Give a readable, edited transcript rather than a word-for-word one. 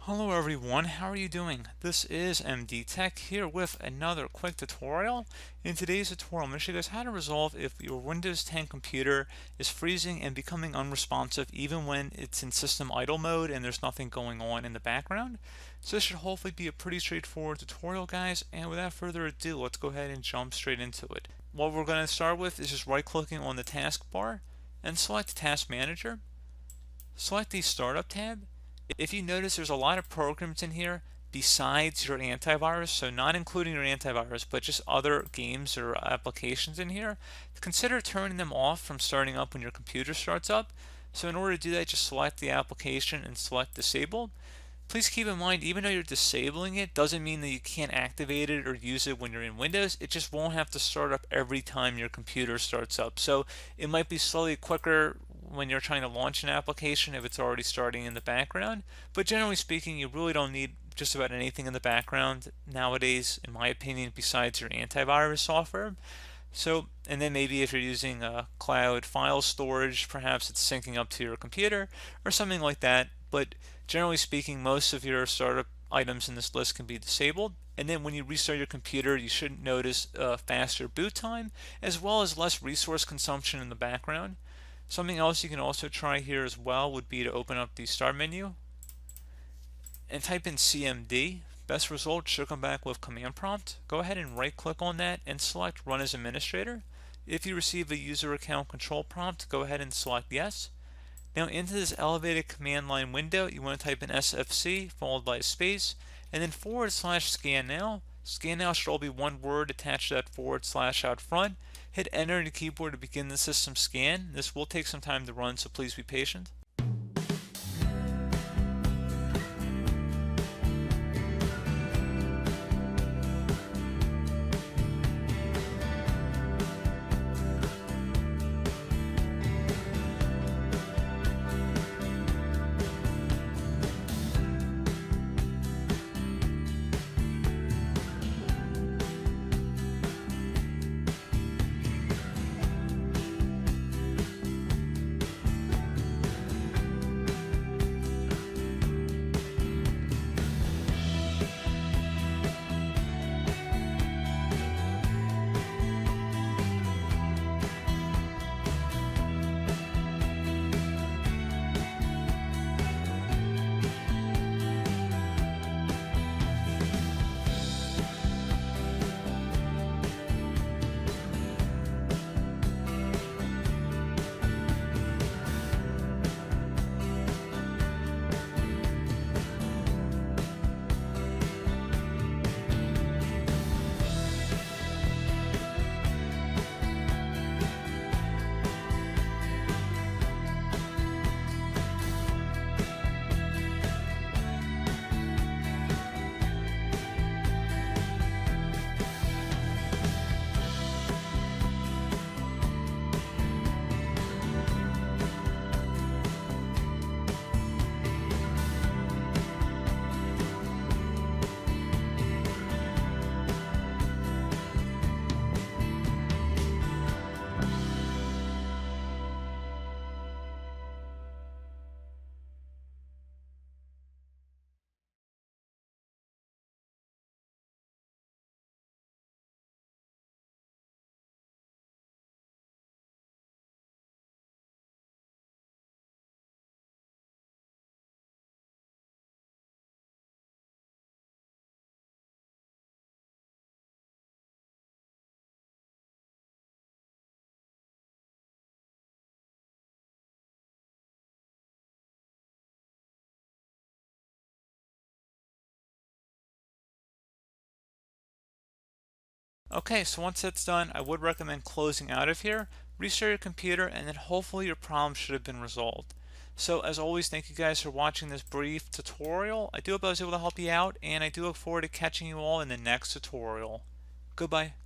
Hello everyone, how are you doing? This is MD Tech here with another quick tutorial. In today's tutorial, I'm going to show you guys how to resolve if your Windows 10 computer is freezing and becoming unresponsive even when it's in system idle mode and there's nothing going on in the background. So this should hopefully be a pretty straightforward tutorial, guys, and without further ado, let's go ahead and jump straight into it. What we're going to start with is just right-clicking on the taskbar and select Task Manager. Select the Startup tab. If you notice, there's a lot of programs in here besides your antivirus, so not including your antivirus, but just other games or applications in here. Consider turning them off from starting up when your computer starts up. So in order to do that, just select the application and select Disable. Please keep in mind, even though you're disabling it, doesn't mean that you can't activate it or use it when you're in Windows. It just won't have to start up every time your computer starts up. So it might be slightly quicker when you're trying to launch an application if it's already starting in the background. But generally speaking, you really don't need just about anything in the background nowadays, in my opinion, besides your antivirus software. So, and then maybe if you're using a cloud file storage, perhaps it's syncing up to your computer or something like that. But generally speaking, most of your startup items in this list can be disabled. And then when you restart your computer, you should notice faster boot time as well as less resource consumption in the background. Something else you can also try here as well would be to open up the Start menu and type in CMD. Best result should come back with command prompt. Go ahead and right click on that and select Run as Administrator. If you receive a user account control prompt, go ahead and select Yes. Now into this elevated command line window, you want to type in SFC followed by a space and then /scan now. Scan now should all be one word attached to that / out front. Hit enter on the keyboard to begin the system scan. This will take some time to run, so please be patient. Okay, so once that's done, I would recommend closing out of here, restart your computer, and then hopefully your problem should have been resolved. So as always, thank you guys for watching this brief tutorial. I do hope I was able to help you out, and I do look forward to catching you all in the next tutorial. Goodbye.